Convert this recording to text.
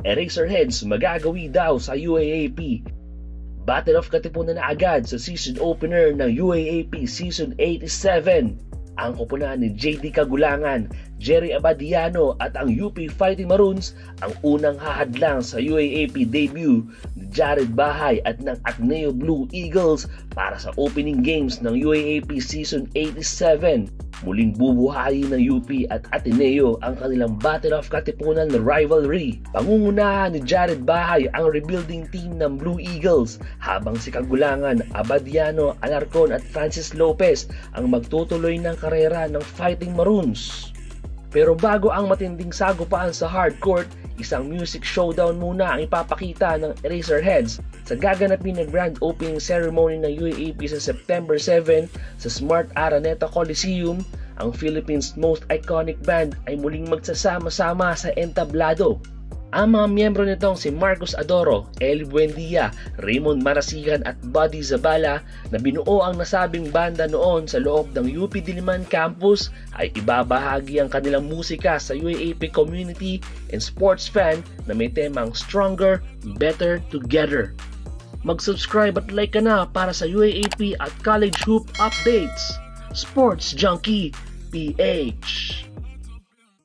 Eraserheads magagawi daw sa UAAP. Battle of Katipunan na agad sa season opener ng UAAP Season 87. Ang koponan ni JD Kagulangan, Jerry Abadiano at ang UP Fighting Maroons ang unang hahadlang sa UAAP debut ni Jared Bahay at ng Ateneo Blue Eagles para sa opening games ng UAAP Season 87. Muling bubuhayin ng UP at Ateneo ang kanilang Battle of Katipunan rivalry. Pangungunahan ni Jared Bahay ang rebuilding team ng Blue Eagles habang si Kagulangan, Abadiano, Alarcon at Francis Lopez ang magtutuloy ng karera ng Fighting Maroons. Pero bago ang matinding sagupaan sa hardcourt, isang music showdown muna ang ipapakita ng Eraserheads sa gaganapin na grand opening ceremony ng UAAP sa September 7 sa Smart Araneta Coliseum. Ang Philippines' most iconic band ay muling magsasama-sama sa entablado. Ang mga miyembro nitong si Marcos Adoro, Eli Buendia, Raymond Marasigan at Buddy Zabala na binuo ang nasabing banda noon sa loob ng UP Diliman Campus ay ibabahagi ang kanilang musika sa UAAP community and sports fan na may temang Stronger, Better Together. Mag-subscribe at like ka na para sa UAAP at College Hoop updates. Sports Junkie PH.